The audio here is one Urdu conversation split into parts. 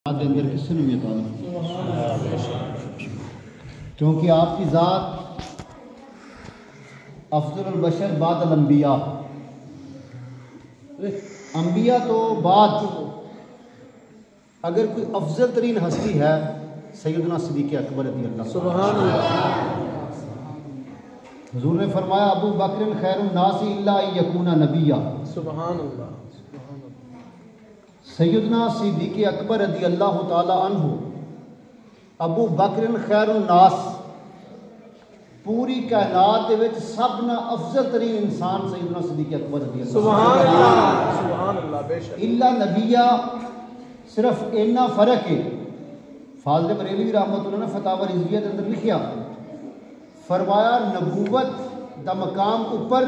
اندر کس نے یہ تعلق، کیونکہ آپ کی ذات افضل البشر بعد الانبیاء، انبیاء تو بعد اگر کوئی افضل ترین ہستی ہے سیدنا صدیق اکبر رضی اللہ سبحان اللہ۔ حضور نے فرمایا ابو بکر خیر الناس الا ان یکون نبیا، سبحان اللہ۔ سیدنا صدیق اکبر رضی اللہ تعالی عنہ ابو بکر خیر الناس، پوری کائنات دے وچ سب نہ افضل ترین انسان سیدنا صدیق اکبر رضی اللہ سبحان اللہ سبحان اللہ بے شک۔ الا نبیہ، صرف اینا فرق ہے۔ فاضل بریلوی رحمۃ اللہ نے فتاوی رضویہ کے اندر لکھیا، فرمایا نبوت دا مقام اوپر،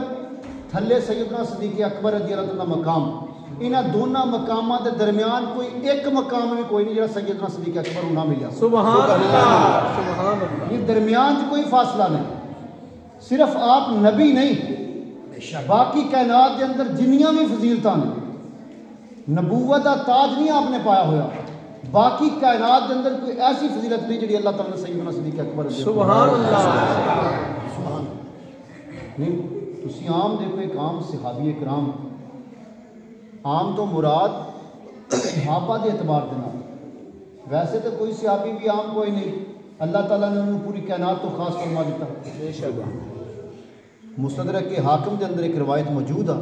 تھلے سیدنا صدیق اکبر رضی اللہ تعالی مقام، انہاں دونوں مقامات کے درمیان کوئی ایک مقام بھی کوئی نہیں جڑا سیدنا صدیق اکبر نہ ملیا۔ سبحان اللہ سبحان اللہ۔ یہ درمیان کوئی فاصلہ نہیں، صرف آپ نبی نہیں، باقی کائنات کے اندر جنیاں بھی فضیلتاں نے، نبوت کا تاج نہیں آپ نے پایا ہوا، باقی کائنات کے اندر کوئی ایسی فضیلت نہیں جڑی اللہ تعالیٰ نے سیدنا صدیق اکبر سبحان اللہ سبحان نہیں۔ تسی عام دیکھو ایک عام صحابی کرام، عام تو مراد صحابہ کے اعتبار کے نام، ویسے تو کوئی صحابی بھی عام کوئی نہیں، اللہ تعالیٰ نے انہوں پوری کائنات تو خاص فرما دیتا۔ بے شک۔ مستدرک کے حاکم کے اندر ایک روایت موجود ہے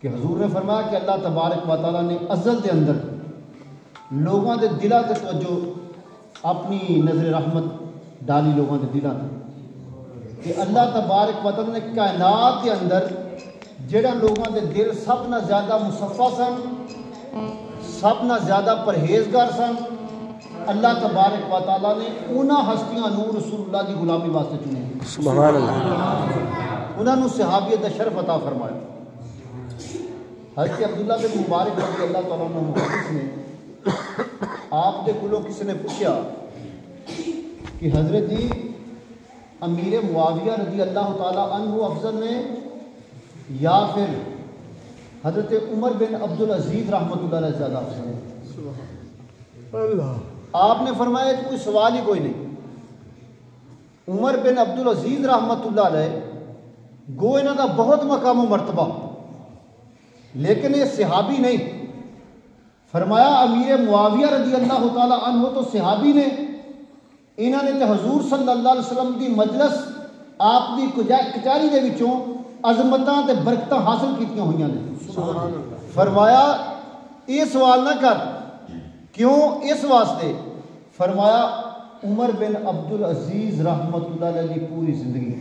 کہ حضور نے فرمایا کہ اللہ تبارک و تعالیٰ نے ازل کے اندر لوگوں کے دلوں تے توجہ اپنی نظر رحمت ڈالی لوگوں کے دلوں تے، کہ اللہ تبارک و تعالیٰ نے کائنات کے اندر جڑا لوگوں کے دل سب نہ زیادہ مصفہ سن، سب نہ زیادہ پرہیزگار سن، اللہ تبارک و تعالیٰ نے انہاں ہستیاں نور رسول اللہ کی غلامی واسطے چنے، سبحان اللہ۔ انہوں نے صحابیت کا شرف عطا فرمایا۔ حضرت عبداللہ بن مبارک رضی اللہ تعالیٰ عنہ محدث نے آپ کے کلوں کسی نے پوچھا کہ حضرت جی امیر معاویہ رضی اللہ تعالیٰ عنہ افضل نے یا پھر حضرت عمر بن عبدالعزیز رحمۃ اللہ علیہ زیادہ افضل ہے؟ آپ نے فرمایا کہ کوئی سوال ہی کوئی نہیں، عمر بن عبدالعزیز رحمۃ اللہ علیہ گو انہوں کا بہت مقام و مرتبہ، لیکن یہ صحابی نہیں۔ فرمایا امیر معاویہ رضی اللہ تعالی عنہ تو صحابی نے، انہوں نے تو حضور صلی اللہ علیہ وسلم کی مجلس آپ کی کچہری دے وچوں عظمتاں تے برکتاں حاصل کیتیاں ہوئی نے۔ فرمایا یہ سوال نہ کر، کیوں؟ اس واسطے فرمایا عمر بن عبدالعزیز رحمۃ اللہ علیہ کی پوری زندگی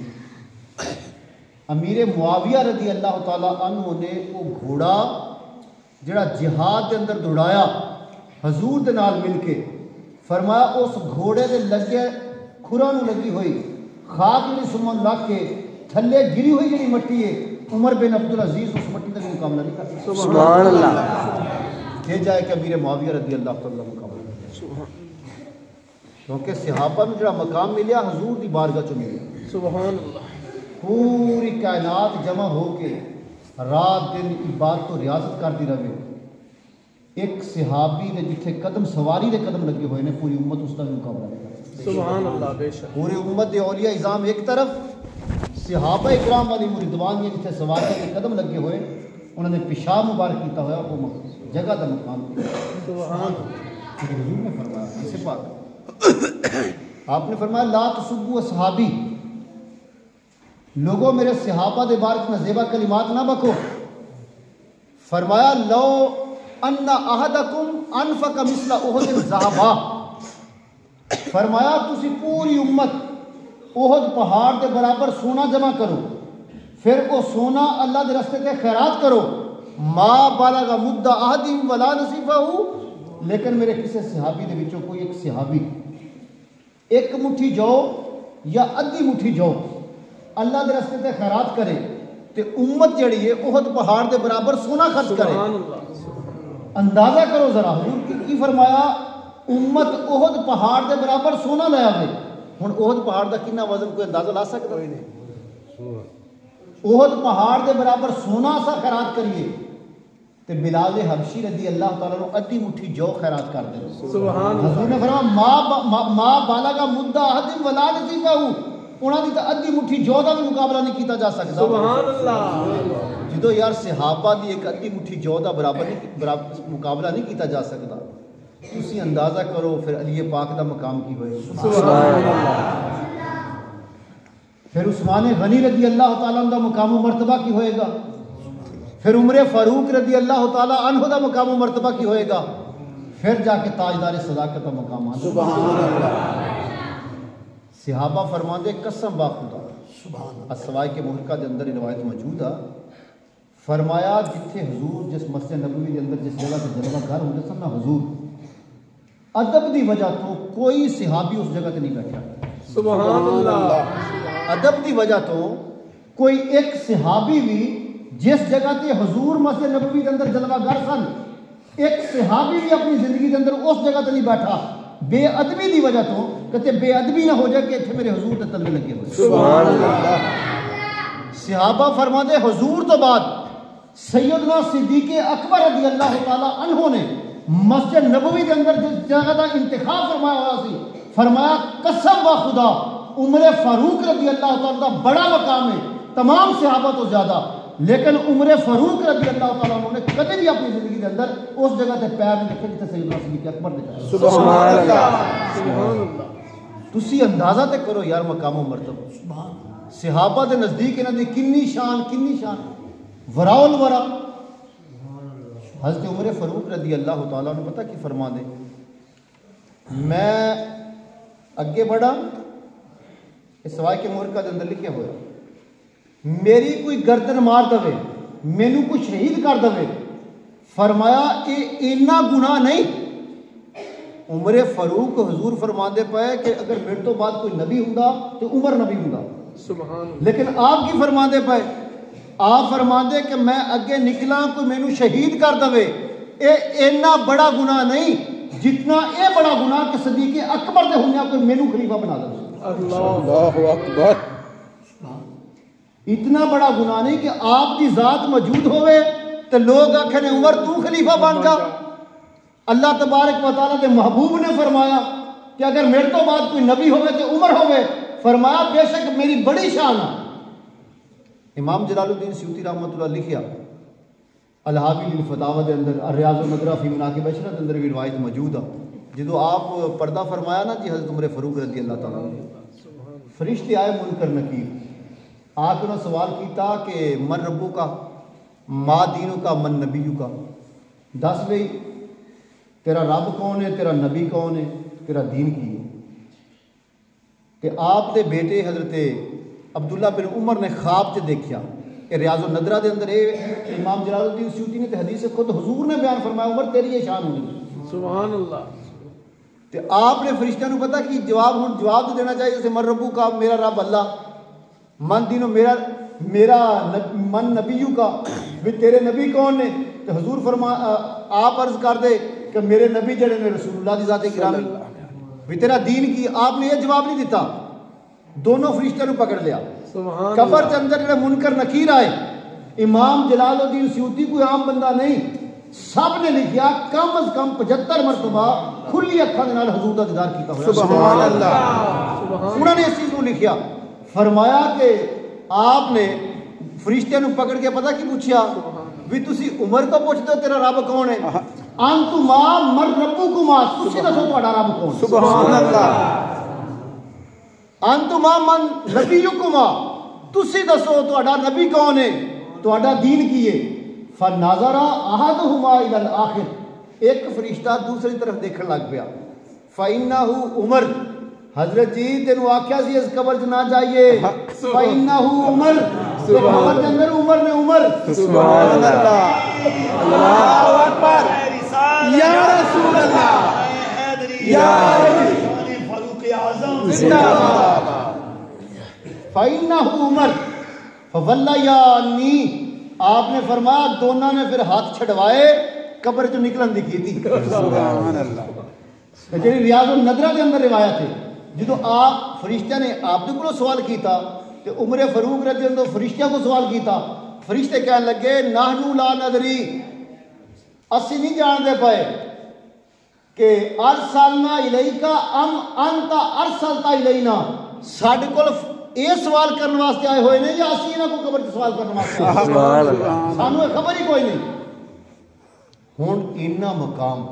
امیر معاویہ رضی اللہ تعالیٰ عنہ نے وہ گھوڑا جڑا جہاد کے اندر دوڑایا حضور دے نال مل کے، فرمایا اس گھوڑے دے لگے کھراں نوں لگی ہوئی خاک دی سمن لگ کے تھلے گری ہوئی جڑی مٹی ہے، عمر بن عبدالعزیز اس مٹی کا مقابلہ نہیں کر سکتا۔ سبحان اللہ۔ یہ جائے کہ امیر معاویہ رضی اللہ تعالیٰ مقابلہ کرے، کیونکہ صحابہ میں جڑا مقام ملیا حضور دی بارگاہ چ ملیا۔ سبحان اللہ۔ پوری کائنات جمع ہو کے رات دن عبادت و ریاضت کرتی رہے، ایک صحابی نے جتھے قدم سواری دے قدم لگے ہوئے نے پوری امت اس کا مقابلہ نہیں کر سکتی۔ سبحان اللہ بے شک۔ پوری امت دے اولیاء اعظام ایک طرف، صحابہ اکرام والی مریدوان نے جتھے سواری دے قدم لگے ہوئے انہوں نے پیشاب مبارک کیتا ہوا وہ جگہ دا مقام کیا۔ سبحان اللہ۔ حضور نے فرمایا اسے پاک آپ نے فرمایا لا تسبوا اصحابی، لوگوں میرے صحابہ دے بارک میں زیبا کلمات نہ بکو۔ فرمایا لو ان احدکم انفق مثل احد ذهبا، فرمایا تسی پوری امت احد پہاڑ کے برابر سونا جمع کرو، پھر وہ سونا اللہ دے راستے تے خیرات کرو، ما بلغ مد احدہم ولا نصیفہ، لیکن میرے کسی صحابی دے وچوں کوئی ایک صحابی ایک مٹھی جو یا ادھی مٹھی جو اللہ دے راستے تے خیرات کرے تے امت جڑی ہے احد پہاڑ دے برابر سونا خرچ کرے۔ اندازہ کرو ذرا حضور کی فرمایا امت احد پہاڑ دے برابر سونا لے آوے، ہن احد پہاڑ دا کتنا وزن کوئی اندازہ لا سکتا؟ احد پہاڑ دے برابر سونا سا خیرات کریے تے بلال حبشی رضی اللہ تعالیٰ عنہ ادھی مٹھی جو خیرات کر دے. سبحان حضور نے فرمایا ما بالا کا مدہ حدیم ولا نصیفہ ہوں، انہاں دی تا ادھی مٹھی جو دا بھی مقابلہ نہیں کیتا جا سکتا. سبحان اللہ. جدو یار صحابہ دی ایک ادھی مٹھی جو دا برابر مقابلہ نہیں کیتا جا سکتا، تسی اندازہ کرو پھر علی پاک دا مقام کی ہوئے. سبحان اللہ. پھر عثمان غنی رضی اللہ تعالیٰ عنہ دا مقام و مرتبہ کی ہوئے گا، پھر عمر فاروق رضی اللہ تعالیٰ عنہ دا مقام و مرتبہ کی ہوئے گا، پھر جا کے تاجدار صداقت کا مقام آتا. سبحان اللہ. صحابہ فرماندے قسم با خدا، السوائی کے محرقہ دے اندر روایت موجود ہے، فرمایا جتھے حضور جس مسجد نبوی دے اندر جس جگہ سے جلوہ گھر ہوندے سن نا حضور، ادب دی وجہ تو کوئی صحابی اس جگہ تے نہیں بیٹھا. سبحان اللہ. ادب دی وجہ تو کوئی ایک صحابی بھی جس جگہ تے حضور مسجد نبوی دے اندر جلوہ گر سن، ایک صحابی بھی اپنی زندگی دے اندر اس جگہ تے نہیں بیٹھا بے ادبی دی وجہ تو کہ بے ادبی نہ ہو جائے کہ اتنے میرے حضور تے تلوے لگے ہوئے. سبحان اللہ. صحابہ فرماتے حضور تو بعد سیدنا صدیق اکبر رضی اللہ تعالی عنہ نے مسجد نبوی دے اندر جس جگہ دا انتخاب فرمایا ہوا سی، فرمایا قسم با خدا عمر فاروق رضی اللہ تعالیٰ دا بڑا مقام ہے تمام صحابہ تو زیادہ، لیکن عمر فاروق رضی اللہ تعالیٰ عنہ نے کبھی بھی اپنی زندگی کے اندر اس جگہ تے پیر نہیں رکھے جتے سیدنا صدیق اکبر نے کہا. سبحان اللہ. سبحان اللہ. تسی اندازہ تے کرو یار مقام و مرتبہ. صحابہ دے نزدیک انہاں دی کنی شان وراء الورا. حضرت عمر فاروق رضی اللہ تعالیٰ عنہ پتہ کی فرما دے، میں اگے بڑھا اس سوائے کے محرقہ دے اندر لکھیا ہوا، میری کوئی گردن مار دوے، مینوں کوئی شہید کر دوے، فرمایا اے اینا گناہ نہیں. عمر فاروق حضور فرما دے پائے کہ اگر میرے تو بعد کوئی نبی ہوں تو عمر نبی ہوں. سبحان اللہ. لیکن آپ کی فرما دے پائے، آپ فرما دے کہ میں اگے نکلا کوئی مینوں شہید کر دوے، اے اینا بڑا گناہ نہیں جتنا اے بڑا گناہ کہ صدیق اکبر دے ہونے کوئی مینوں خلیفہ بنا دے. اللہ اکبر. اتنا بڑا گناہ نہیں کہ آپ کی ذات موجود ہوئے تو لوگ آکھیں عمر تو خلیفہ بن جا. اللہ تبارک و تعالیٰ کے محبوب نے فرمایا کہ اگر میرے تو بعد کوئی نبی ہوئے تو عمر ہوئے، فرمایا بے شک میری بڑی شان ہے. امام جلال الدین سیوطی رحمۃ اللہ لکھیا الحاوی للفتاوی دے اندر الریاض النظرہ فی مناقب عشرہ دے اندر بھی روایت موجود ہے. جدو آپ پردہ فرمایا نا جی حضرت عمر فاروق رضی اللہ تعالیٰ عنہ، فرشتے آئے منکر نکیر، آ کے انہوں نے سوال کیتا کہ من ربو کا، ما دینو کا، من نبیو کا، دس بھئی تیرا رب کون ہے، تیرا نبی کون ہے، تیرا دین کی ہے. کہ آپ دے بیٹے حضرت عبداللہ بن عمر نے خواب سے دیکھیا کہ ریاض النظرہ دے اندر امام جلال الدین سیوطی نے حدیث سے خود حضور نے بیان فرمایا عمر تیری یہ شان ہونی. سبحان اللہ. تو آپ نے فرشتوں نے پتا کہ جواب دینا چاہیے جیسے من ربو کا، میرا رب اللہ، من دینو میرا من نبیو کا، بھی تیرے نبی کون نے؟ تو حضور آپ عرض کر دے کہ میرے نبی جڑے نے رسول اللہ دی ذات گرامی، بھی تیرا دین کی. آپ نے یہ جواب نہیں دیتا، دونوں فرشتوں نے پکڑ لیا. قبر کے اندر جڑے منکر نکیر آئے، امام جلال الدین سیوطی کوئی عام بندہ نہیں، سب نے لکھیا کم از کم 75 مرتبہ کھلی اکھاں دے نال حضور دا دیدار کیتا ہوا. سبحان اللہ. انہوں نے اس چیز کو لکھیا، فرمایا کہ آپ نے فرشتے نو پکڑ کے پتہ کی پوچھیا بھی تسی عمر کو پوچھتے ہو تیرا رب کون ہے؟ انتما من ربکما، تسی دسو تہاڈا رب کون؟ سبحان اللہ. انتما من نبیکما، تسی دسو تہاڈا نبی کون ہے، تہاڈا دین کی ہے. فناظر احدہما الی الاخر، ایک فرشتہ دوسری طرف دیکھن لگ پیا. فإنہ عمر، حضرت جی تینوں آکھیا سی اس قبر چ نہ جائیے، فإنہ عمر، قبر کے اندر عمر نے عمر. سبحان اللہ. اللہ اکبر. یا رسول اللہ، یا فاروق اعظم زندہ باد. فإنہ عمر فولیانی، آپ نے فرمایا دونوں نے پھر ہاتھ چھڑوائے قبر چ نکلن دی کی تھی. سبحان اللہ. جی ریاض النظرہ کے اندر روایت ہے، جدو آپ فرشتہ نے آپ نے کو سوال کیتا کہ عمر فاروق رضی اللہ عنہ فرشتہ کو سوال کیتا، فرشتے کہنے لگے نحنو لا ندری، اسی نہیں جانتے پائے کہ ارسلنا الیکا ام انت ارسلتا الینا ساڈے کول یہ سوال کرنے واسطے آئے ہوئے نہیں یا اسی انہاں کو قبر سوال کرنے واسطے آئے سانو یہ خبر ہی کوئی نہیں. ہن اتنا مقام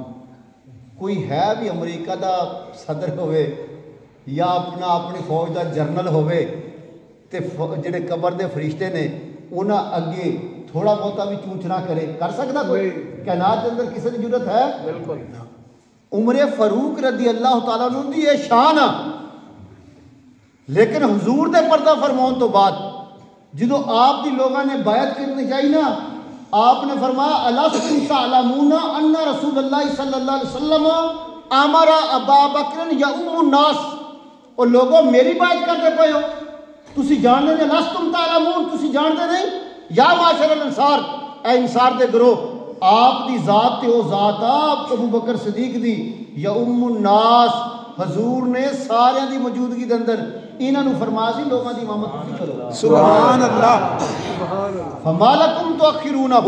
کوئی ہے بھی امریکہ دا صدر ہوئے یا اپنی فوج دا جرنل ہوئے تے جڑے قبر دے فرشتے نے انہاں اگے تھوڑا بہتا بھی چونچنا کرے کر سکتا کوئی کائنات کے اندر کسی کی ضرورت ہے؟ بالکل. عمر فاروق رضی اللہ تعالیٰ عنہ دی یہ شان ہے لیکن حضور دے پردہ فرماؤن تو بعد جدو آپ دی لوگاں نے بیعت کرنی چاہیے نا آپ نے فرمایا الستم تعلمون ان رسول اللہ صلی اللہ علیہ وسلم امر ابا بکر یؤم الناس اور لوگوں میری بیعت کرتے پے ہو تسی جانتے نہیں الستم تعلمون تسی جانتے نہیں یا معاشر الانصار اے انصار دے گروہ آپ دی ذات تے او ذات آپ ابو بکر صدیق دی یؤم الناس حضور نے سارے دی موجودگی دے اندر انہاں نو فرمایا سی لوگاں دی امامت تسی کرو. سبحان اللہ. فما لکم تؤخرونہ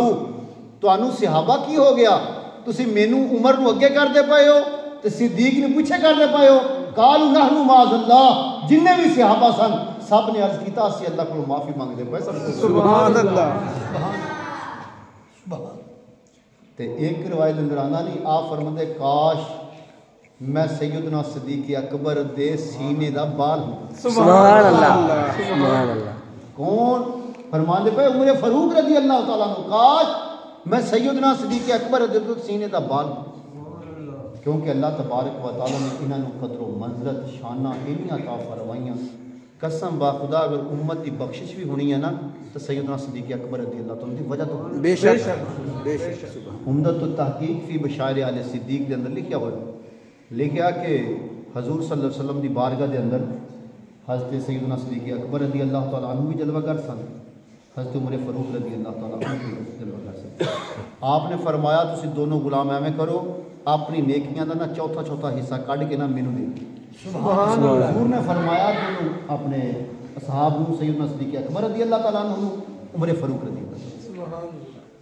تانوں صحابہ کی ہو گیا تسی مینوں عمر نو اگے کردے پئے ہو تے صدیق نو پیچھے کردے پئے ہو. قالوا نحن معاذ اللہ جننے بھی صحابہ سن سب نے عرض کیتا اسی اللہ کو معافی مانگدے پئے. سبحان اللہ. تے ایک روایت اندر آندا نہیں آپ فرماندے کاش میں سیدنا صدیق اکبر دے سینے دا بال ہوں. سبحان اللہ. سبحان اللہ. کون فرماندے پئے عمر فاروق رضی اللہ تعالیٰ عنہ کاش میں سیدنا صدیق اکبر رضی اللہ سینے دا بال ہوں کیونکہ اللہ تبارک و تعالیٰ نے انہاں نو قدر و منزلت شانہ انہی عطا فرمائیاں. قسم با خدا اگر امت دی بخشش بھی ہونی ہے نا تو سیدنا صدیق اکبر رضی اللہ تعالیٰ دی وجہ تو بے شک بے شک. عمدۃ التحقیق فی بشائر آل صدیق دے اندر لکھیا ہوا لکھیا کہ حضور صلی اللہ علیہ وسلم دی بارگاہ دے اندر حضرت سیدنا صدیق اکبر رضی اللہ تعالیٰ عنہ بھی جلوہ گر سن حضرت عمر فاروق رضی اللہ تعالیٰ عنہ بھی جلوہ گر سن. آپ نے فرمایا تسی دونوں غلام ایویں کرو اپنی نیکیاں دا نا چوتھا حصہ کڈ کے نا مینوں دے. سبحان اللہ. حضور نے فرمایا کہ اپنے اصحاب نو سیدنا صدیق اکبر رضی اللہ تعالیٰ عنہ عمر فاروق رضی اللہ تعالیٰ عنہ.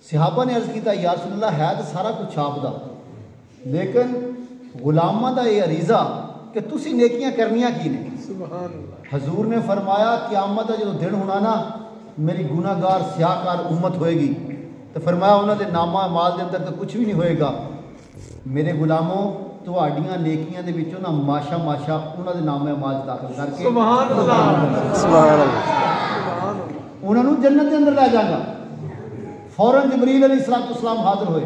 صحابہ نے عرض کیتا یا رسول اللہ ہے تو سارا کچھ آپ دا لیکن غلاماں دا یہ عریضہ کہ تسی نیکیاں کرنیاں کی نے. سبحان اللہ. حضور نے فرمایا قیامت دا جو دن ہونا نا میری گناہ گار سیاہ کار امت ہوئے گی تو فرمایا انہوں نے نامہ مال دے اندر تو کچھ بھی نہیں ہوئے گا میرے غلاموں تہاڈیاں نیکیاں دے وچوں نا ماشا انہاں دے نامہ مال داخل کر کے سبحان اللہ. سبحان اللہ. انہاں نوں جنت دے اندر لے جائے گا. فوراً جبریل علیہ السلام حاضر ہوئے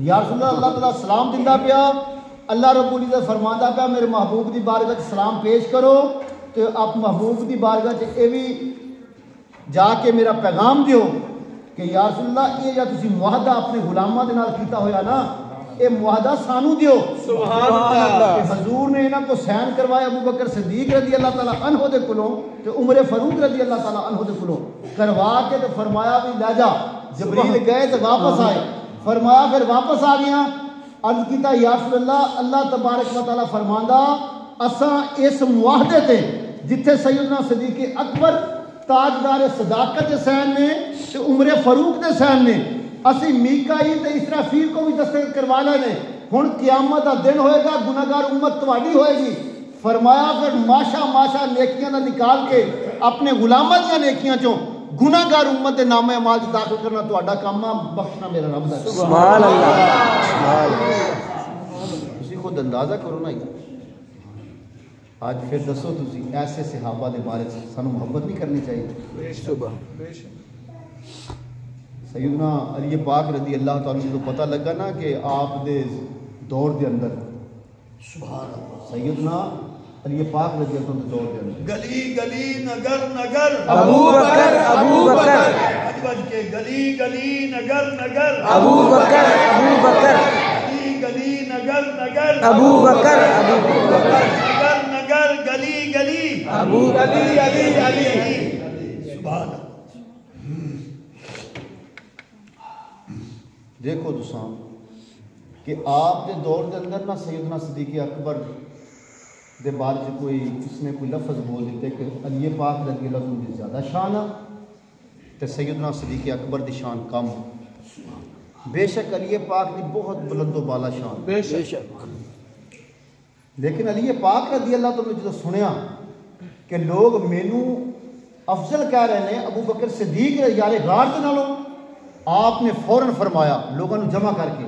یا رسول اللہ اللہ تعالیٰ سلام دیندا پیا اللہ رب العزت فرماندا پیا میرے محبوب دی بارگاہ وچ سلام پیش کرو تو آپ محبوب دی بارگاہ وچ اے وی جا کے میرا پیغام دیو کہ یا رسول اللہ یہ جا تسی معاہدہ اپنے غلاماں دے نال کیتا ہویا نا اے معاہدہ سانو دیو. سبحان اللہ. کہ حضور نے انہاں کو سین کروایا ابو بکر صدیق رضی اللہ تعالیٰ عنہ دے کولوں تے عمر فاروق رضی اللہ تعالیٰ عنہ دے کولوں کروا کے تے فرمایا بھی لے جا. جبریل گئے تو واپس آئے فرمایا پھر واپس آ گیا عرض کیتا یا رسول اللہ اللہ تبارک و تعالیٰ فرماندا اساں اس معاہدے تے جتھے سیدنا صدیق اکبر تاجدار صداقت دے سین نے تے عمر فاروق دے سین نے اسی میکائیل تے اسرافیل کو بھی دستخط کروا لے نے ہن قیامت دا دن ہوئے گا گناہگار امت تواڈی ہوئے گی. فرمایا پھر ماشا نیکیاں دا نکال کے اپنے غلاماں دیاں نیکیاں چوں گناہگار امت دے نامہ اعمال داخل کرنا تہاڈا کام ہے بخشنا میرا رب دا. سبحان اللہ. تسی خود اندازہ کرو نا آج پھر دسو تسی ایسے صحابہ دے بارے سانو محبت نہیں کرنی چاہیے. سیدنا علی پاک رضی اللہ تعالیٰ عنہ کو پتہ لگا نا کہ آپ دے دور دے اندر سبحان اللہ سیدنا علی پاک رضی اللہ عنہ دور دے اندر گلی گلی نگر نگر ابو بکر ابو بکر بج کے گلی گلی نگر نگر ابو بکر ابو بکر گلی گلی نگر نگر ابو بکر ابو بکر نگر نگر گلی گلی ابو علی علی علی. سبحان اللہ. دیکھو دوستاں کہ آپ دے دور دے اندر نا سیدنا صدیق اکبر دے بارے سے کوئی اس نے کوئی لفظ بول دیتے کہ علی پاک رضی اللہ عنہ زیادہ شان ہے تے سیدنا صدیق اکبر دی شان کم. بے شک علی پاک دی بہت بلند و بالا شان، بے بے شک شک لیکن علی پاک رضی اللہ تعالیٰ نے جدو سنیا کہ لوگ مینو افضل کہہ رہے ہیں ابو بکر صدیق یار غار کے نالوں، آپ نے فوراً فرمایا لوگوں نے جمع کر کے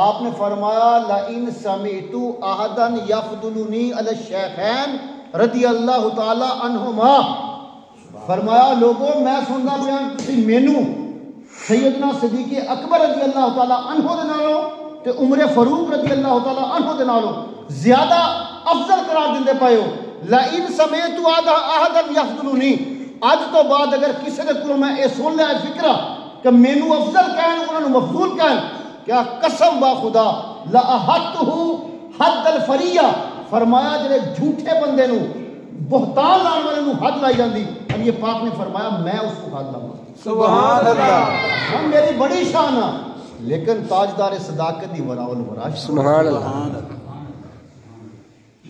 آپ نے فرمایا لئن سمعت احدا یفضلنی علی الشیخین رضی اللہ تعالی عنہما، فرمایا لوگوں میں سنتا پیا تسی مینو سیدنا صدیق اکبر رضی اللہ تعالی عنہ دے نالوں تے عمر فاروق رضی اللہ تعالی عنہ دے نالوں زیادہ افضل قرار دیندے پئے ہو۔ لئن سمعت احدا یفضلنی، اج تو بعد اگر کسی دے کولوں میں اے سن لیا فکرہ کہ مینو افضل کہن انہوں نے مفضول کہن، کیا قسم با خدا لأحدتہ حد الفریہ، فرمایا جڑے جھوٹے بندے نو بہتان لان والے نو حد لائی جاندی، اور یہ پاک نے فرمایا میں اس کو حد لاؤں گا۔ سبحان اللہ، ہم میری بڑی شان ہے، لیکن تاجدار صداقت دی وراء الورا سبحان اللہ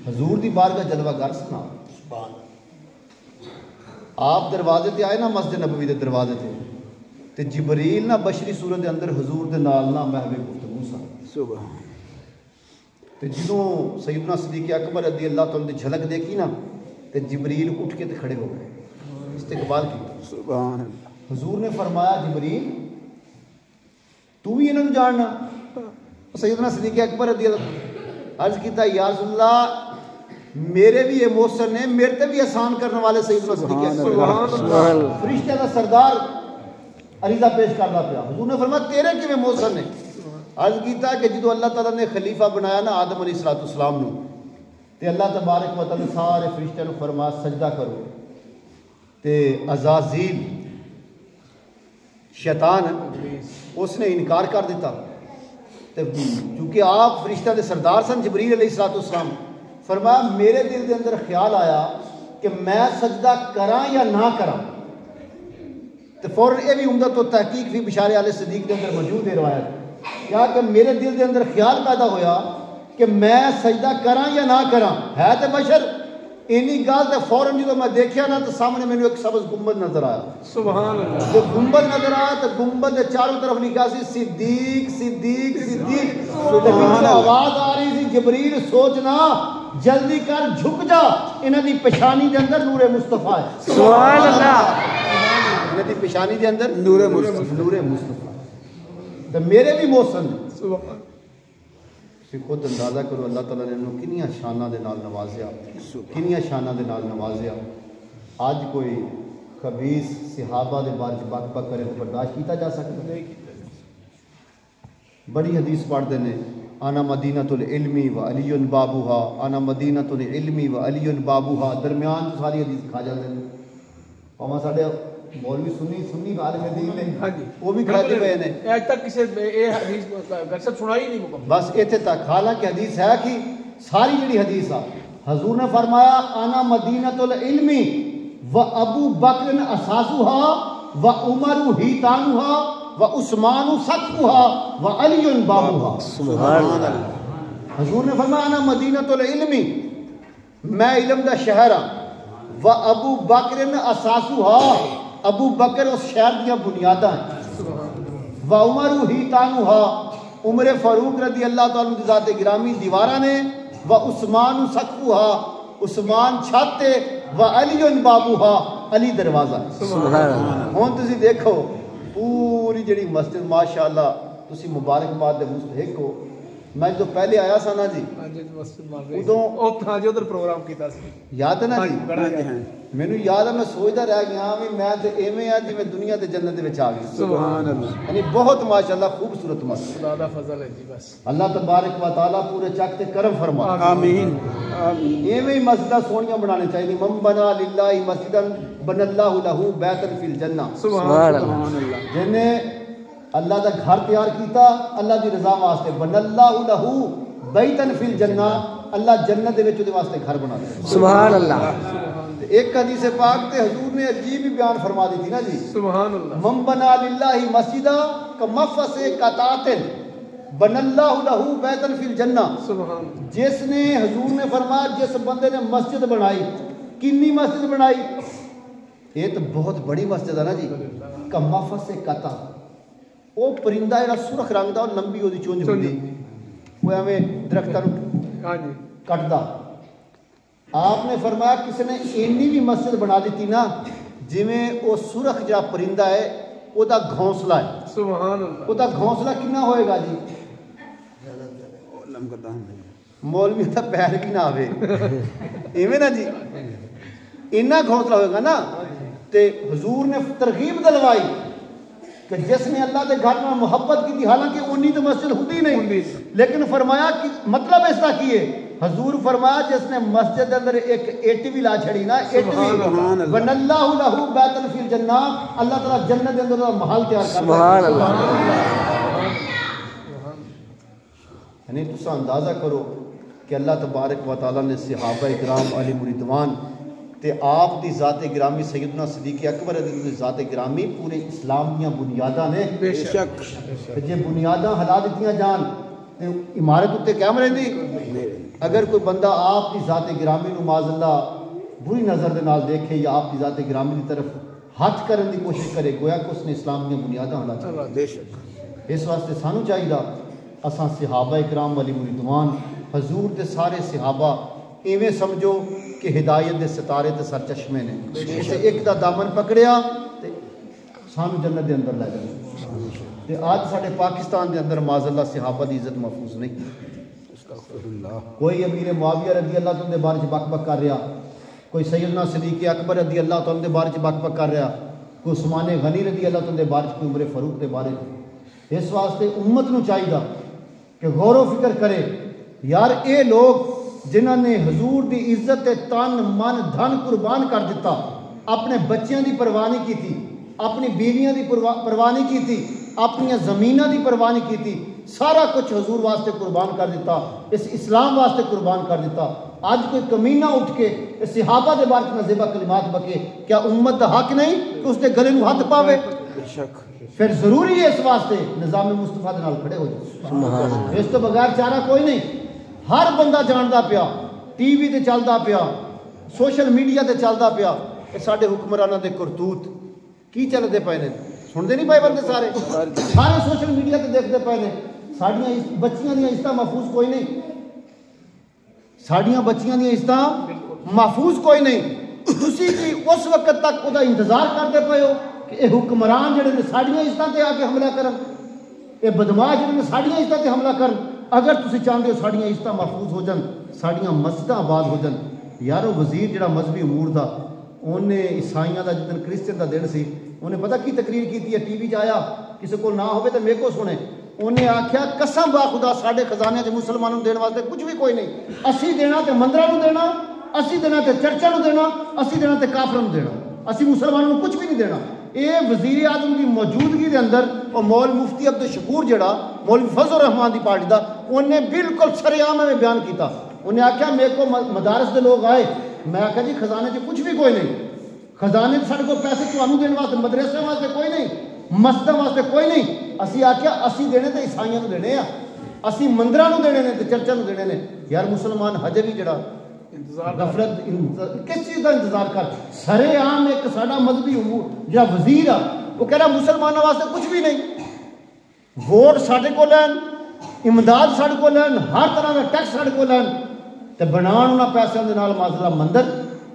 حضور دی بارگاہ جلوہ گر سنا۔ آپ دروازے تے آئے نا مسجد نبوی دے دروازے تے جبریل نہ بشری صورت دے اندر حضور دے نال نہ محو گفتگو سا، سبحان تے جدوں سیدنا صدیق اکبر رضی اللہ تعالیٰ دی جھلک دیکھی نا تے جبریل اٹھ کے تے کھڑے ہو گئے، استقبال کیا۔ سبحان اللہ حضور نے فرمایا جبریل تو بھی انہوں نے جاننا؟ سیدنا صدیق اکبر رضی اللہ عرض کیتا یا رسول اللہ میرے بھی یہ محسن نے، میرے تے بھی احسان کرنے والے سیدنا صدیق اکبر، سبحان اللہ فرشتے کا سردار عریضہ پیش کرنا پیا۔ حضور نے فرمایا تیرے کیویں محسن نے؟ عرض کیتا کہ جدو اللہ تعالیٰ نے خلیفہ بنایا نا آدم علیہ السلام نو تے اللہ تبارک و تعالیٰ سارے فرشتے نو فرمایا سجدہ کرو، تے عزازیل شیطان اس نے انکار کر دیتا، تے چونکہ آپ فرشتہ دے سردار سن جبریل علیہ السلام، فرمایا میرے دل دے اندر خیال آیا کہ میں سجدہ کراں یا نہ کراں، تو فوراً یہ بھی عمدہ تو تحقیق بھی بشارے علیہ صدیق کے اندر موجود ہے روایت، کیا کہ میرے دل دے اندر خیال پیدا ہویا کہ میں سجدہ کراں یا نہ کراں، ہے تے بشر اینی گل تے فوراً جدو میں دیکھیا نا تو سامنے مینوں ایک سبز گنبد نظر آیا، سبحان اللہ، جو گنبد نظر آیا تو گنبد کے چاروں طرف لکھا سی صدیق صدیق صدیق، تو آواز آ رہی سی جبریل سوچنا جلدی کر جھک جا، انہاں دی پیشانی دے اندر نور مصطفیٰ ہے، سبحان اللہ انہاں دی پیشانی دے اندر نور مصطفیٰ، تو میرے بھی محسن نے۔ سبحان پھر خود اندازہ کرو اللہ تعالیٰ نے انہوں کنیاں شانہ دے نال نوازیا، کنیاں شانہ دے نال نوازیا۔ آج کوئی خبیث صحابہ دے بارے بک بک کرے تو برداشت کیتا جا سکتا ہے؟ بڑی حدیث پڑھتے ہیں انا مدینۃ العلمی و علی بابوہا، انا مدینۃ العلمی و علی بابوہا، درمیان ساری حدیث کھا جاتے ہیں، اور ساڈے مولوی سنی عالم دین نے ہاں جی وہ بھی کھاتے ہوئے ہیں، آج تک کسی یہ حدیث گرسب سنائی نہیں مکمل، بس اتنے تک، حالانکہ حدیث ہے کہ ساری جڑی حدیث آ حضور نے فرمایا انا مدینۃ العلمی و ابو بکر اساسها و عمر حیطانها و عثمان سقفها و علی بابها، سبحان اللہ حضور نے فرمایا انا مدینۃ العلمی، میں علم دا شہر ہاں، و ابو بکر اساسها، ابو بکر اس شہر دیا بنیاداں ہیں، و عمر حیطانها، عمر فاروق رضی اللہ تعالیٰ عنہ ذات گرامی دیواراں نے، و عثمان سقفها، عثمان چھت و علی بابوها، علی دروازہ۔ سبحان اللہ ہن تسی دیکھو پوری جڑی مسجد ماشاءاللہ تسی مبارکباد دے مستحق ہو۔ میں جو پہلے آیا سا نا جی ہاں جی مسجد مار رہی ادوں او ہاں جی ادھر پروگرام کیتا سی، یاد ہے نا جی، بڑا جی مینوں یاد ہے میں سوچدا رہ گیا بھی میں تے ایویں آ جویں دنیا تے جنت دے وچ آ گیا، سبحان اللہ، یعنی بہت ماشاءاللہ خوبصورت مسجد۔ خدا دا فضل ہے جی بس، اللہ تبارک و تعالیٰ پورے چک تے کرم فرما، آمین آمین ایویں مسجداں سونیاں بنانے چاہیے، من بنا للہ مسجدا بن اللہ لہ بیتا فی الجنہ، سبحان اللہ، سبحان اللہ جن نے اللہ دا گھر تیار کیتا اللہ دی رضا واسطے، بن اللہ لہ بیتا فی الجنہ، اللہ جنت دے وچ دے واسطے گھر بنا دے۔ سبحان اللہ ایک حدیث پاک تے حضور نے عجیب ہی بیان فرما دی تھی نا جی، سبحان اللہ، من بنا للہ مسجدا کمفس قطعۃ بن اللہ لہ بیتا فی الجنہ، سبحان اللہ، جس نے حضور نے فرمایا جس بندے نے مسجد بنائی، کنی مسجد بنائی، یہ تو بہت بڑی مسجد ہے نا جی، کمفس قطع، وہ پرندہ جڑا سرخ رنگ دا لمبی وہ چونج ہوندی وہ ایویں درختاں ہاں جی کٹدا. آپ نے فرمایا کسی نے اینی بھی مسجد بنا دیتی نا جویں وہ سرخ جا پرندہ ہے وہ دا گھونسلہ ہے. سبحان اللہ. وہ دا گھونسلہ کنا ہوئے گا جی؟ مولوی دا پیر بھی نہ آوے ایویں نا جی اینا گھونسلہ ہوئے گا نا. تے حضور نے ترغیب دلوائی کہ جس نے اللہ کے گھر میں محبت کی تھی حالانکہ اونی تو مسجد ہوتی نہیں لیکن فرمایا کہ مطلب اس کا کیے حضور فرمایا جس نے مسجد کے اندر ایک اٹ بھی لا چھڑی نا اٹ بھی بن اللہ لہ بیت فی الجنہ اللہ تعالی جنت کے اندر محل تیار کر سبحان اللہ. یعنی تسا اندازہ کرو کہ اللہ تبارک و تعالی نے صحابہ کرام علی رضوان تے آپ دی ذات گرامی سیدنا صدیق اکبر دی ذات گرامی پورے اسلام دیاں بنیاداں نے. بے شک جے بنیاداں ہلا دتیاں جان تے عمارت اتے قائم رہندی. اگر کوئی بندہ آپ دی ذات گرامی نو معاذ اللہ بری نظر دے نال دیکھے یا آپ دی ذات گرامی دی طرف ہاتھ کرن دی کوشش کرے گویا کہ اس نے اسلام دیاں بنیاداں ہلا چھڑی. بے شک. اس واسطے سانو چاہیے اساں صحابہ کرام علی رضوان حضور دے سارے صحابہ ایویں سمجھو کہ ہدایت دے ستارے تے سر چشمے نے اسے ایک دا دامن پکڑیا تے سانو جنت دے اندر لے جائے. تے آج ساڈے پاکستان دے اندر معاذ اللہ صحابہ دی عزت محفوظ نہیں. کوئی امیر معاویہ رضی اللہ تعالیٰ دے بارے چ بک بک کر رہا, کوئی سیدنا صدیق اکبر رضی اللہ تعالیٰ دے بارے چ بک بک کر رہا, کوئی عثمان غنی رضی اللہ تعالیٰ دے بارے چ, کوئی عمر فاروق دے بارے. اس واسطے امت نو چاہیے کہ غور و فکر کرے یار اے لوگ جنہاں نے حضور دی عزت تن من دھن قربان کر دیتا, اپنے بچیاں دی پرواہ نہیں کیتی, اپنی بیویاں دی پرواہ نہیں کیتی, اپنی زمیناں دی پرواہ نہیں کیتی, سارا کچھ حضور واسطے قربان کر دیتا, اس اسلام واسطے قربان کر دیتا. آج کوئی کمینہ اٹھ کے اس صحابہ دے بارے میں نازیبہ کلمات بکے, کیا امت دا حق نہیں کہ اس دے گلے نو ہاتھ پاوے؟ پھر ضروری ہے اس واسطے نظام مصطفیٰ دے نال کھڑے ہو جائے. اس تو بغیر چارہ کوئی نہیں. ہر بندہ جاندا پیا, ٹی وی تے چلدا پیا, سوشل میڈیا تے چلدا پیا, اے ساڈے حکمراناں دے کرتوت کی چلدے پئے نے, سنتے نہیں پئے بندے سارے سوشل میڈیا تے دیکھتے پئے نے. ساڈیاں بچیاں دیاں عزتاں محفوظ کوئی نہیں, ساڈیاں بچیاں دیاں عزتاں محفوظ کوئی نہیں. تسی بھی اس وقت تک وہ انتظار کرتے پئے ہو کہ اے حکمران جڑے نے ساڈیاں عزتاں تے آ کے حملہ کرن, اے بدماش جڑے نے ساڈیاں عزتاں تے حملہ کرن. اگر تسی چاہتے ہو ساڈیاں عزتاں محفوظ ہو جان, ساڈیاں مسجداں آباد ہو جان. یارو وزیر جڑا مذہبی امور دا انہیں عیسائیاں دا جدن کرسچن دا دن سی انہیں پتہ کی تقریر کی ہے, ٹی وی آیا, کسی کو نہ ہوئے تو میرے کو سنے, انہیں آکھیا قسم با خدا ساڈے خزانے چ مسلمانوں دین واسطے کچھ بھی کوئی نہیں, اسی دینا تے مندراں نوں دینا, اسی دینا تے چرچاں نوں دینا, اسی دینا تے کافراں نوں دینا, اسی مسلمانوں نوں کچھ بھی نہیں دینا. اے وزیر اعظم کی موجودگی دے اندر اور مول مفتی عبد الشکور جڑا مولوی فضل الرحمان دی پارٹی دا, انہیں بالکل سریعام میں بیان کیتا. انہیں آکھیا میرے کو مدارس دے لوگ آئے, میں آکھیا جی خزانے چ کچھ بھی کوئی نہیں, خزانے ساڈے کو پیسے تانوں دین واسطے مدرسے واسطے کوئی نہیں, مسجداں واسطے کوئی نہیں. اسی آکھیا اسی دینے تے عیسائیاں نوں دینے آ, اسی مندراں نوں دینے نے تے چرچاں نوں دینے نے. یار مسلمان ہجے بھی جڑا غفلت کس چیز کا انتظار کر, سرے عام ایک ساڈا مذہبی امور جا وزیر آ وہ کہہ رہا مسلمانوں واسطے کچھ بھی نہیں, ووٹ ساڈے کو لین, امداد ساڈے کو لین, ہر طرح کا ٹیکس ساڈے کو لین, تے بنان انہاں پیسوں دے نال معذرہ مندر.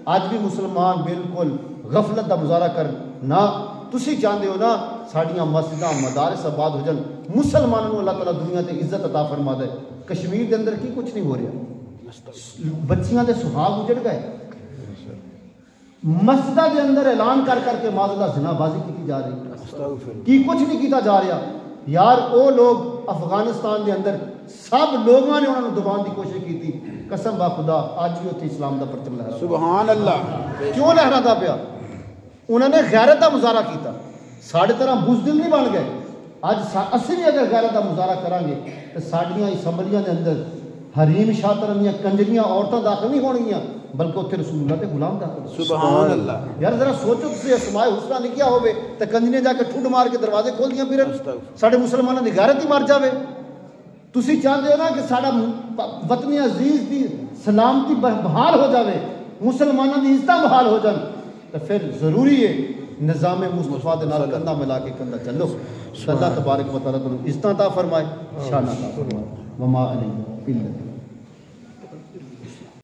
اج بھی مسلمان بالکل غفلت دا مظاہرہ کر نہ. تسی چاہتے ہو نا ساڈیاں مسجداں مدارس آباد ہو جان, مسلمانوں کو اللہ تعالیٰ دنیا تے عزت عطا فرما دے. کشمیر دے اندر کی کچھ نہیں ہو رہا, بچیاں دے سہاگ اجڑ گئے, مسجدہ دے اندر اعلان کر کر کے معذرہ زنا بازی کی جا رہی, کی کچھ نہیں کیتا جا رہا. یار او لوگ افغانستان دے اندر سب لوگوں نے انہوں نے دبان دی کوشش کی تھی, قسم با خدا آج بھی اتنے اسلام دا پرچم لہرا. سبحان اللہ. کیوں لہرا دا پیا؟ انہوں نے غیرت دا مظاہرہ کیتا, ساڑھے طرح بزدل نہیں بن گئے. آج اسی بھی اگر غیرت دا مظاہرہ کریں گے تو ساڑھیاں اسمبلیاں دے اندر حریم شاطرن یا کنجریاں عورتیں داخل نہیں ہونگیاں بلکہ اتنے رسول اللہ کے غلام داخل. سبحان اللہ. یار ذرا سوچو تسی اسماء حسنہ لکھیا ہوئے تو کنجریاں جا کے ٹھڈ مار کے دروازے کھول دیاں پھر ساڑھے مسلمانوں دی غیرت ہی مر جاوے. تسی چاہتے ہو نا کہ ساڑھا وطن عزیز دی سلامتی بحال ہو جاوے, مسلمانوں دی عزتاں بحال ہو جان, تو پھر ضروری ہے نظام مصطفیٰ دے نال کندھا ملا کے کندھا چلو اللہ تبارک و تعالیٰ تمہیں عزتاں عطا فرمائے، شان عطا فرمائے، وما علینا الا